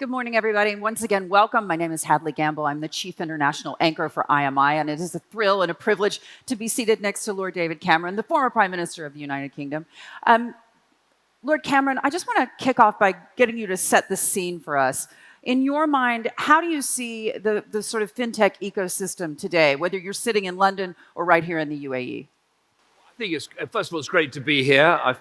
Good morning, everybody. And once again, welcome. My name is Hadley Gamble. I'm the Chief International Anchor for IMI, and it is a thrill and a privilege to be seated next to Lord David Cameron, the former Prime Minister of the United Kingdom. Lord Cameron, I just want to kick off by getting you to set the scene for us. In your mind, how do you see the sort of fintech ecosystem today, whether you're sitting in London or right here in the UAE? I think first of all, it's great to be here. I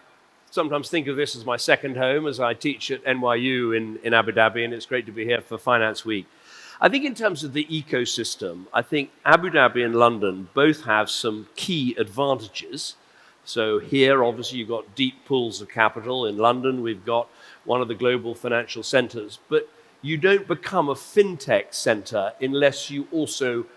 sometimes think of this as my second home as I teach at NYU in Abu Dhabi, and it's great to be here for Finance Week. I think in terms of the ecosystem, I think Abu Dhabi and London both have some key advantages. So here, obviously, you've got deep pools of capital. In London, we've got one of the global financial centers. But you don't become a fintech center unless you also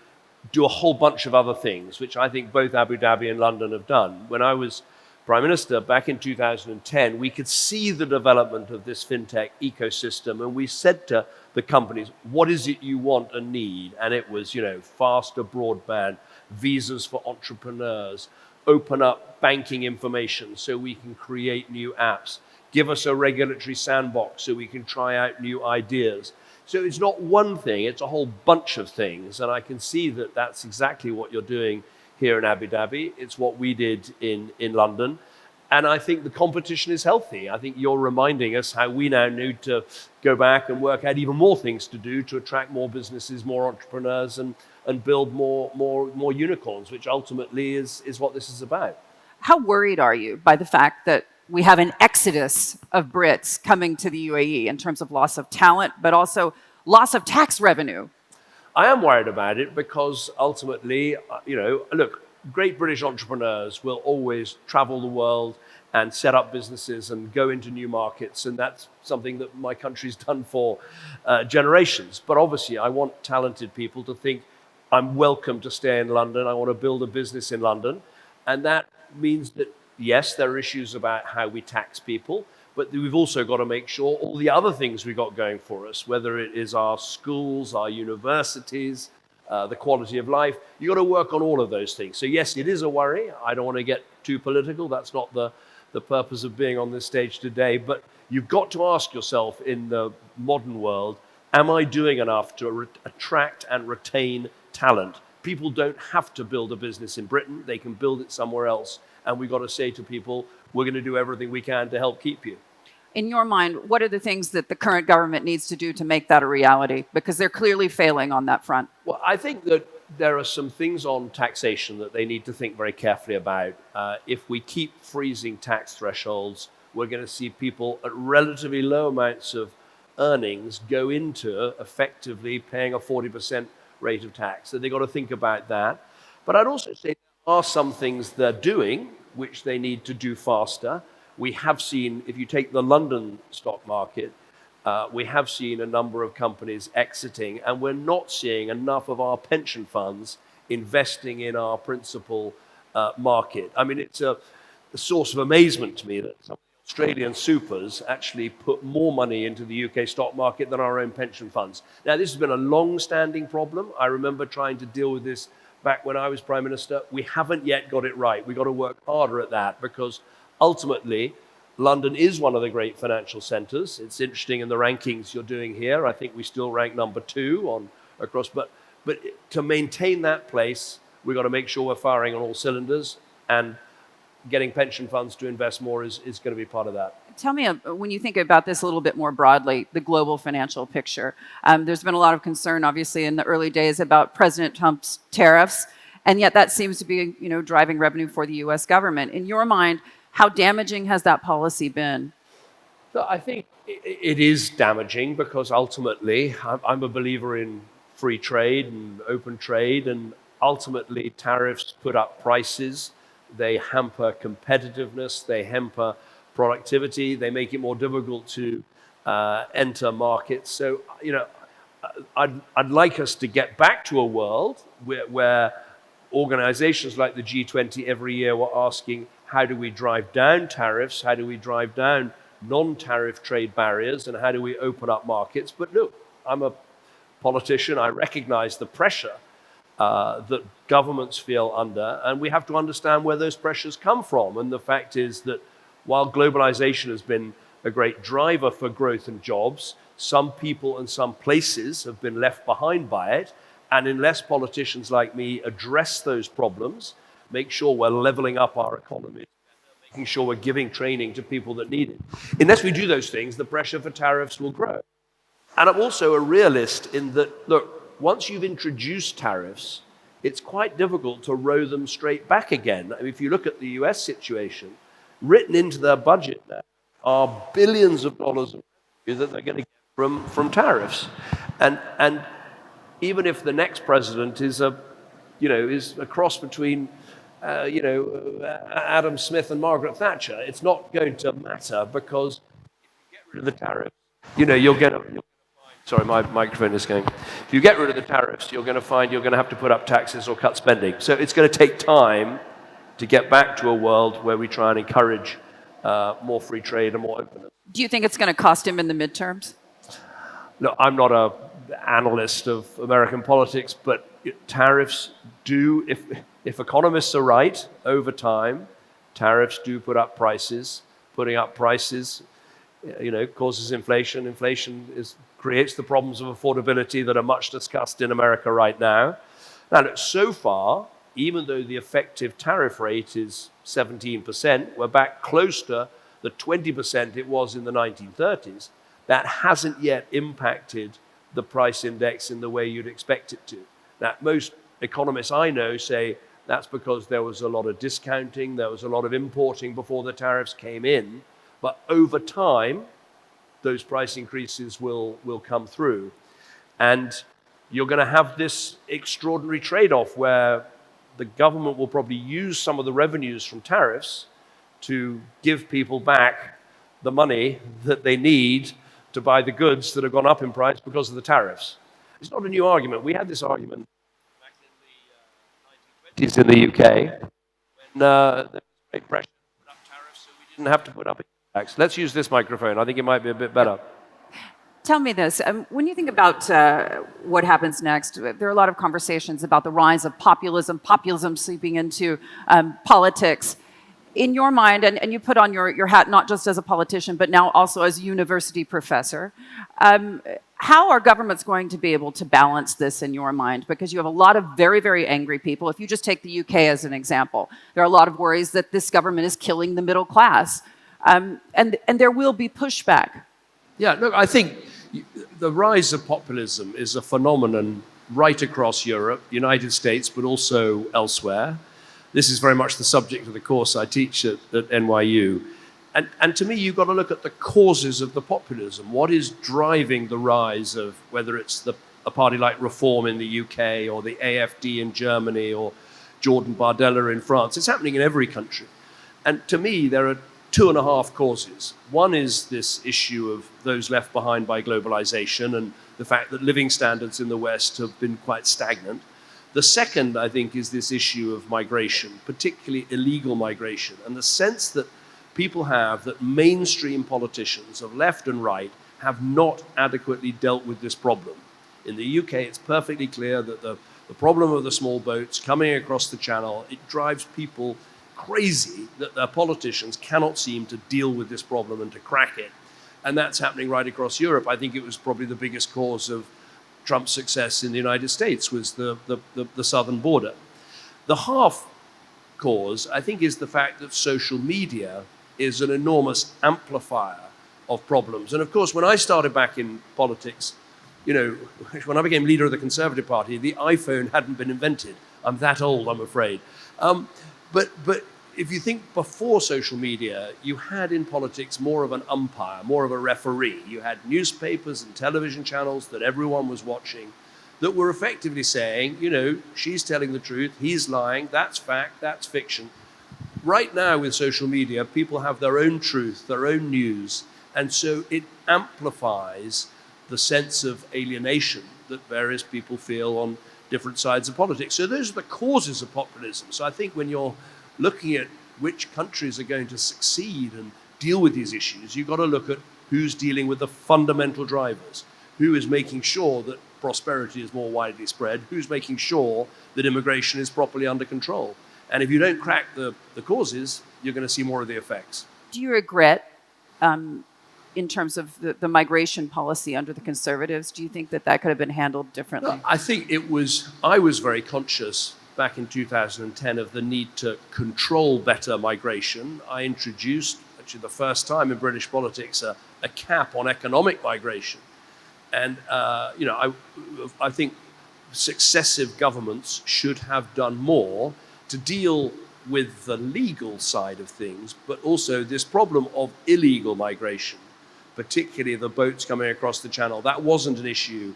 do a whole bunch of other things, which I think both Abu Dhabi and London have done. When I was Prime Minister back in 2010, we could see the development of this fintech ecosystem, and we said to the companies, what is it you want and need? And it was, faster broadband, visas for entrepreneurs, open up banking information so we can create new apps, give us a regulatory sandbox so we can try out new ideas. So it's not one thing, it's a whole bunch of things. And I can see that that's exactly what you're doing here in Abu Dhabi. It's what we did in London. And I think the competition is healthy. I think you're reminding us how we now need to go back and work out even more things to do to attract more businesses, more entrepreneurs, and build more unicorns, which ultimately is what this is about. How worried are you by the fact that we have an exodus of Brits coming to the UAE in terms of loss of talent, but also loss of tax revenue? I am worried about it because ultimately, look, great British entrepreneurs will always travel the world and set up businesses and go into new markets. And that's something that my country's done for generations. But obviously, I want talented people to think, I'm welcome to stay in London. I want to build a business in London. And that means that, yes, there are issues about how we tax people, but we've also got to make sure all the other things we've got going for us, whether it is our schools, our universities, the quality of life, you've got to work on all of those things. So yes, it is a worry. I don't want to get too political. That's not the purpose of being on this stage today. But you've got to ask yourself in the modern world, am I doing enough to attract and retain talent? People don't have to build a business in Britain. They can build it somewhere else. And we've got to say to people, we're going to do everything we can to help keep you. In your mind, what are the things that the current government needs to do to make that a reality? Because they're clearly failing on that front. Well, I think that there are some things on taxation that they need to think very carefully about. If we keep freezing tax thresholds, we're going to see people at relatively low amounts of earnings go into effectively paying a 40% rate of tax. So they've got to think about that. But I'd also say there are some things they're doing which they need to do faster. We have seen, if you take the London stock market, we have seen a number of companies exiting, and we're not seeing enough of our pension funds investing in our principal market. I mean, it's a source of amazement to me that some Australian supers actually put more money into the UK stock market than our own pension funds. Now, this has been a long-standing problem. I remember trying to deal with this back when I was Prime Minister. We haven't yet got it right. We've got to work harder at that because ultimately, London is one of the great financial centers. It's interesting in the rankings you're doing here. I think we still rank number 2 across, but to maintain that place, we've got to make sure we're firing on all cylinders, and getting pension funds to invest more is going to be part of that. Tell me, when you think about this a little bit more broadly, the global financial picture, there's been a lot of concern, obviously, in the early days about President Trump's tariffs, and yet that seems to be, driving revenue for the U.S. government. In your mind, how damaging has that policy been? So I think it is damaging because ultimately I'm a believer in free trade and open trade, and ultimately tariffs put up prices. They hamper competitiveness. They hamper productivity. They make it more difficult to enter markets. So, I'd like us to get back to a world where organizations like the G20 every year were asking, how do we drive down tariffs? How do we drive down non-tariff trade barriers? And how do we open up markets? But look, I'm a politician. I recognize the pressure that governments feel under, and we have to understand where those pressures come from. And the fact is that while globalization has been a great driver for growth and jobs, Some people and some places have been left behind by it. And unless politicians like me address those problems, make sure we're leveling up our economy, making sure we're giving training to people that need it, unless we do those things, the pressure for tariffs will grow. And I'm also a realist in that, look, once you've introduced tariffs, it's quite difficult to row them straight back again. I mean, if you look at the US situation, written into their budget now are billions of dollars of revenue that they're going to get from tariffs. And even if the next president is a cross between Adam Smith and Margaret Thatcher, it's not going to matter, because if you get rid of the tariffs, you'll get sorry, my microphone is going. If you get rid of the tariffs, you're going to find you're going to have to put up taxes or cut spending. So it's going to take time to get back to a world where we try and encourage more free trade and more openness. Do you think it's going to cost him in the midterms? No, I'm not an analyst of American politics, but tariffs do, if economists are right, over time, tariffs do put up prices. Putting up prices, causes inflation. Inflation creates the problems of affordability that are much discussed in America right now. Now, so far, even though the effective tariff rate is 17%, we're back close to the 20% it was in the 1930s. That hasn't yet impacted the price index in the way you'd expect it to. Now, most economists I know say that's because there was a lot of discounting, there was a lot of importing before the tariffs came in, but over time, those price increases will come through. And you're going to have this extraordinary trade-off where the government will probably use some of the revenues from tariffs to give people back the money that they need to buy the goods that have gone up in price because of the tariffs. It's not a new argument. We had this argument back in the 1920s in the UK when there was great pressure to put up tariffs so we didn't have to put up tax. Let's use this microphone. I think it might be a bit better. Tell me this. When you think about what happens next, there are a lot of conversations about the rise of populism seeping into politics. In your mind, and you put on your hat not just as a politician, but now also as a university professor, how are governments going to be able to balance this in your mind? Because you have a lot of very, very angry people. If you just take the UK as an example, there are a lot of worries that this government is killing the middle class. And there will be pushback. Yeah, look, I think the rise of populism is a phenomenon right across Europe, United States, but also elsewhere. This is very much the subject of the course I teach at NYU. And to me, you've got to look at the causes of the populism. What is driving the rise of, whether it's a party like Reform in the UK or the AfD in Germany or Jordan Bardella in France? It's happening in every country. And to me, there are 2.5 causes. One is this issue of those left behind by globalization and the fact that living standards in the West have been quite stagnant. The second, I think, is this issue of migration, particularly illegal migration, and the sense that people have that mainstream politicians of left and right have not adequately dealt with this problem. In the UK, it's perfectly clear that the problem of the small boats coming across the channel, it drives people crazy that their politicians cannot seem to deal with this problem and to crack it. And that's happening right across Europe. I think it was probably the biggest cause of Trump's success in the United States was the southern border. The half cause, I think, is the fact that social media is an enormous amplifier of problems. And of course, when I started back in politics, when I became leader of the Conservative Party, the iPhone hadn't been invented. I'm that old, I'm afraid. But if you think before social media, you had in politics more of an umpire, more of a referee. You had newspapers and television channels that everyone was watching that were effectively saying, she's telling the truth, he's lying, that's fact, that's fiction. Right now with social media, people have their own truth, their own news, and so it amplifies the sense of alienation that various people feel on different sides of politics. So those are the causes of populism. So I think when you're looking at which countries are going to succeed and deal with these issues, you've got to look at who's dealing with the fundamental drivers, who is making sure that prosperity is more widely spread, who's making sure that immigration is properly under control. And if you don't crack the causes, you're going to see more of the effects. Do you regret in terms of the migration policy under the Conservatives? Do you think that that could have been handled differently? I think I was very conscious back in 2010 of the need to control better migration. I introduced, actually the first time in British politics, a cap on economic migration. And, I think successive governments should have done more to deal with the legal side of things, but also this problem of illegal migration, particularly the boats coming across the channel. That wasn't an issue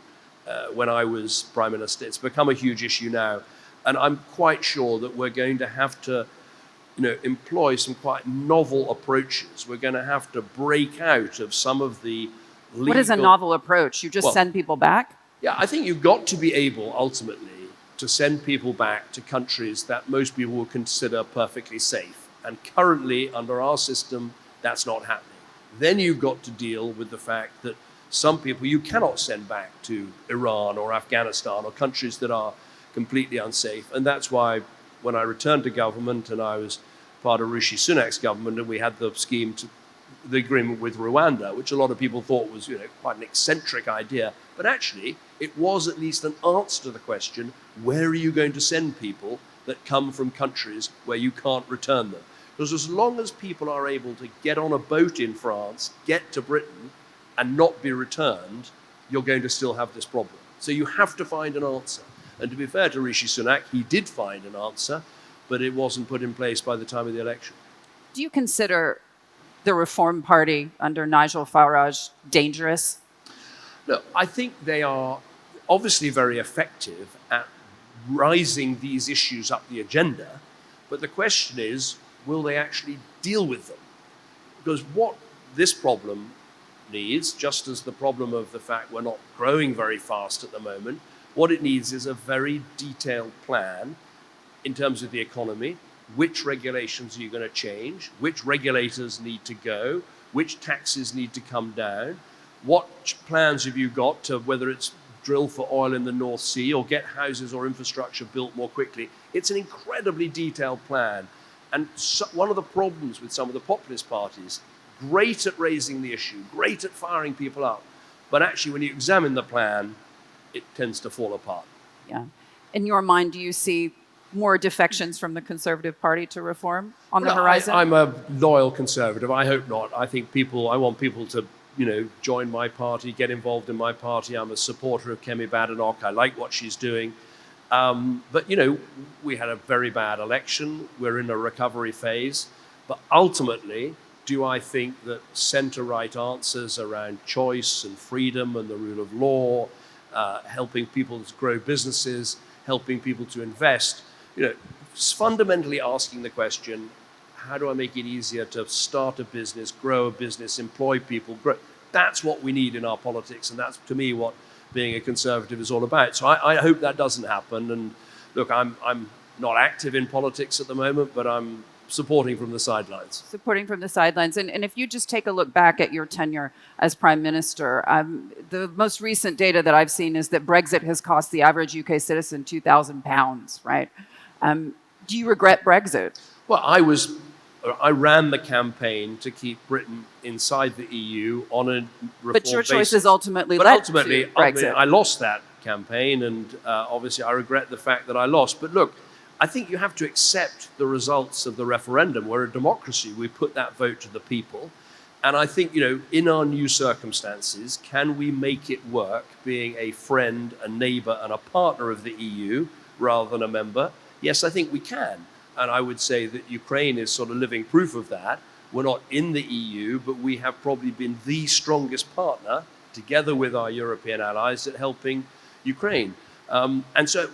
when I was Prime Minister. It's become a huge issue now. And I'm quite sure that we're going to have to employ some quite novel approaches. We're going to have to break out of some of the legal... What is a novel approach? You just send people back? Yeah, I think you've got to be able, ultimately, to send people back to countries that most people would consider perfectly safe. And currently, under our system, that's not happening. Then you've got to deal with the fact that some people you cannot send back to Iran or Afghanistan or countries that are completely unsafe. And that's why when I returned to government and I was part of Rishi Sunak's government and we had the scheme the agreement with Rwanda, which a lot of people thought was quite an eccentric idea, but actually it was at least an answer to the question, where are you going to send people that come from countries where you can't return them? Because as long as people are able to get on a boat in France, get to Britain and not be returned, you're going to still have this problem. So you have to find an answer. And to be fair to Rishi Sunak, he did find an answer, but it wasn't put in place by the time of the election. Do you consider the Reform Party under Nigel Farage dangerous? Look, I think they are obviously very effective at rising these issues up the agenda, but the question is, will they actually deal with them? Because what this problem needs, just as the problem of the fact we're not growing very fast at the moment, what it needs is a very detailed plan in terms of the economy. Which regulations are you going to change? Which regulators need to go? Which taxes need to come down? What plans have you got to, whether it's drill for oil in the North Sea or get houses or infrastructure built more quickly? It's an incredibly detailed plan. And one of the problems with some of the populist parties, great at raising the issue, great at firing people up, but actually when you examine the plan, it tends to fall apart. Yeah. In your mind, do you see more defections from the Conservative Party to reform on the horizon? I'm a loyal Conservative. I hope not. I want people to, join my party, get involved in my party. I'm a supporter of Kemi Badenoch. I like what she's doing. But, we had a very bad election. We're in a recovery phase. But ultimately, do I think that centre-right answers around choice and freedom and the rule of law, helping people to grow businesses, helping people to invest, fundamentally asking the question, how do I make it easier to start a business, grow a business, employ people, grow? That's what we need in our politics, and that's, to me, what being a Conservative is all about. So I hope that doesn't happen. And look, I'm not active in politics at the moment, but I'm supporting from the sidelines. Supporting from the sidelines. And if you just take a look back at your tenure as Prime Minister, the most recent data that I've seen is that Brexit has cost the average UK citizen £2,000, right? Do you regret Brexit? Well, I ran the campaign to keep Britain inside the EU on a reform But your choices ultimately led to Brexit. I lost that campaign, and obviously I regret the fact that I lost. But look, I think you have to accept the results of the referendum. We're a democracy. We put that vote to the people. And I think, in our new circumstances, can we make it work being a friend, a neighbour and a partner of the EU rather than a member? Yes, I think we can. And I would say that Ukraine is sort of living proof of that. We're not in the EU, but we have probably been the strongest partner, together with our European allies, at helping Ukraine. And so,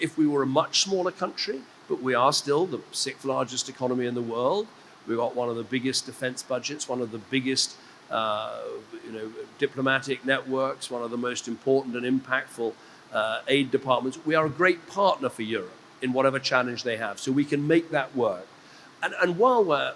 if we were a much smaller country, but we are still the 6th largest economy in the world, we've got one of the biggest defense budgets, one of the biggest diplomatic networks, one of the most important and impactful aid departments. We are a great partner for Europe in whatever challenge they have, so we can make that work. And while we're,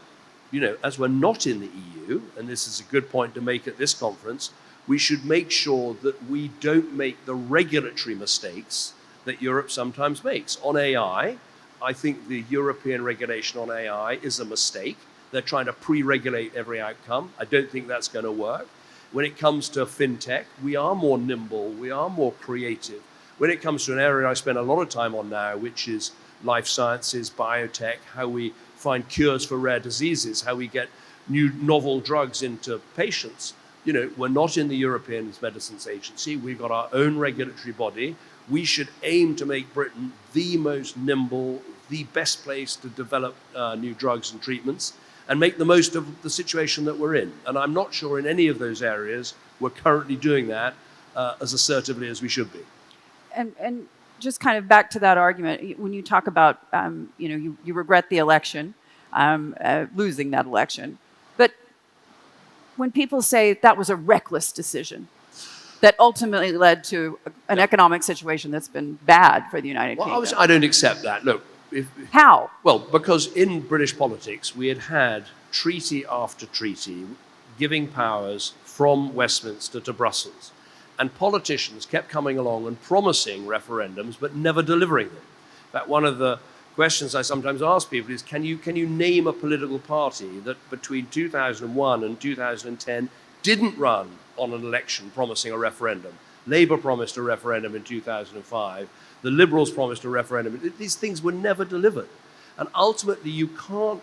as we're not in the EU, and this is a good point to make at this conference, we should make sure that we don't make the regulatory mistakes that Europe sometimes makes. On AI, I think the European regulation on AI is a mistake. They're trying to pre-regulate every outcome. I don't think that's going to work. When it comes to fintech, we are more nimble, we are more creative. When it comes to an area I spend a lot of time on now, which is life sciences, biotech, how we find cures for rare diseases, how we get new novel drugs into patients. We're not in the European Medicines Agency. We've got our own regulatory body. We should aim to make Britain the most nimble, the best place to develop new drugs and treatments and make the most of the situation that we're in. And I'm not sure in any of those areas we're currently doing that as assertively as we should be. And just kind of back to that argument, when you talk about, you regret the election, losing that election, but when people say that was a reckless decision that ultimately led to an economic situation that's been bad for the United Kingdom. I don't accept that. Look. How? Well, because in British politics, we had treaty after treaty giving powers from Westminster to Brussels. And politicians kept coming along and promising referendums, but never delivering them. In fact, one of the questions I sometimes ask people is, can you name a political party that between 2001 and 2010 didn't run on an election promising a referendum? Labour promised a referendum in 2005. The Liberals promised a referendum. These things were never delivered. And ultimately, you can't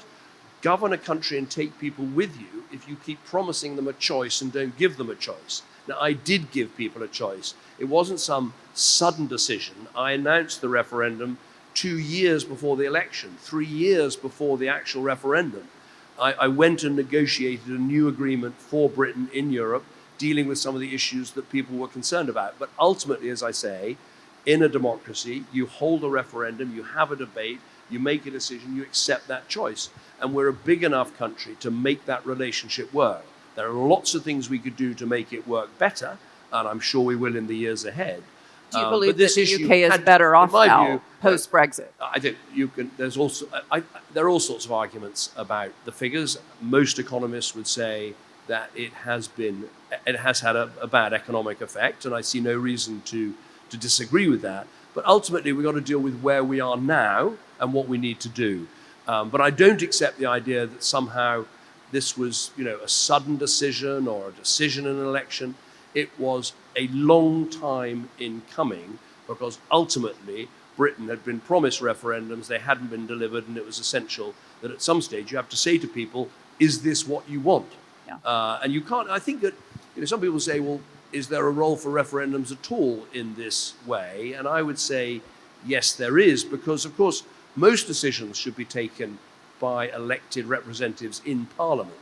govern a country and take people with you if you keep promising them a choice and don't give them a choice. Now, I did give people a choice. It wasn't some sudden decision. I announced the referendum 2 years before the election, 3 years before the actual referendum. I went and negotiated a new agreement for Britain in Europe, dealing with some of the issues that people were concerned about. But ultimately, as I say, in a democracy, you hold a referendum, you have a debate, you make a decision, you accept that choice. And we're a big enough country to make that relationship work. There are lots of things we could do to make it work better, and I'm sure we will in the years ahead. Do you believe that the UK is better off now, post-Brexit? I think you can. There's also there are all sorts of arguments about the figures. Most economists would say that it has had a bad economic effect, and I see no reason to disagree with that. But ultimately, we've got to deal with where we are now and what we need to do. But I don't accept the idea that somehow this was, a sudden decision or a decision in an election. It was a long time in coming because ultimately Britain had been promised referendums, they hadn't been delivered, and it was essential that at some stage you have to say to people, is this what you want? Yeah. And you can't, I think that, some people say, well, is there a role for referendums at all in this way? And I would say, yes, there is, because of course, most decisions should be taken by elected representatives in Parliament.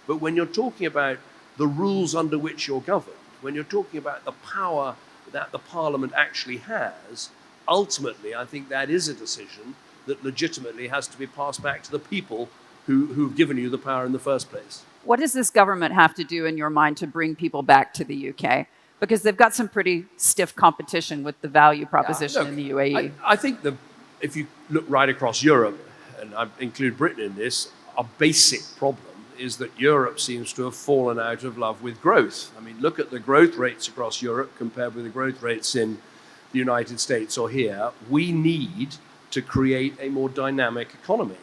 But when you're talking about the rules under which you're governed, when you're talking about the power that the Parliament actually has, ultimately, I think that is a decision that legitimately has to be passed back to the people who've given you the power in the first place. What does this government have to do, in your mind, to bring people back to the UK? Because they've got some pretty stiff competition with the value proposition in the UAE. I think if you look right across Europe, and I include Britain in this, a basic problem is that Europe seems to have fallen out of love with growth. I mean, look at the growth rates across Europe compared with the growth rates in the United States or here. We need to create a more dynamic economy.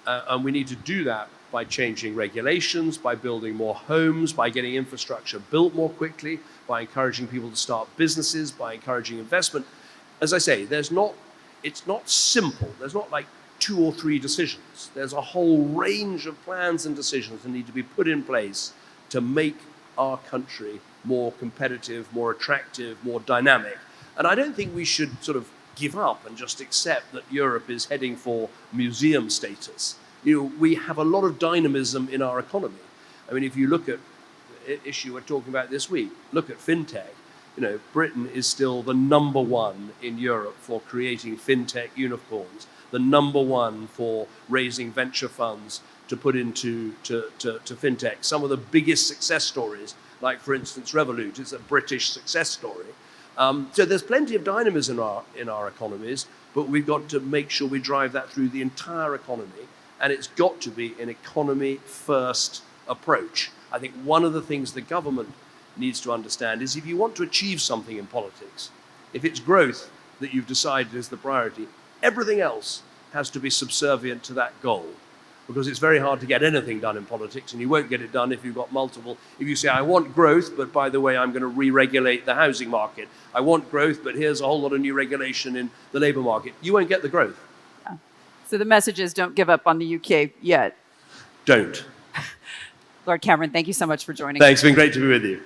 And we need to do that by changing regulations, by building more homes, by getting infrastructure built more quickly, by encouraging people to start businesses, by encouraging investment. As I say, it's not simple. There's not like 2 or 3 decisions. There's a whole range of plans and decisions that need to be put in place to make our country more competitive, more attractive, more dynamic. And I don't think we should sort of give up and just accept that Europe is heading for museum status. We have a lot of dynamism in our economy. I mean, if you look at the issue we're talking about this week, look at Fintech. Britain is still the number 1 in Europe for creating Fintech unicorns, the number 1 for raising venture funds to put into to Fintech. Some of the biggest success stories, like, for instance, Revolut, is a British success story. So there's plenty of dynamism in our economies, but we've got to make sure we drive that through the entire economy, and it's got to be an economy-first approach. I think one of the things the government needs to understand is if you want to achieve something in politics, if it's growth that you've decided is the priority, everything else has to be subservient to that goal. because it's very hard to get anything done in politics, and you won't get it done if you've got multiple. If you say, I want growth, but by the way, I'm going to re-regulate the housing market. I want growth, but here's a whole lot of new regulation in the labour market. You won't get the growth. Yeah. So the message is don't give up on the UK yet. Don't. Lord Cameron, thank you so much for joining us. Thanks, it's been great to be with you.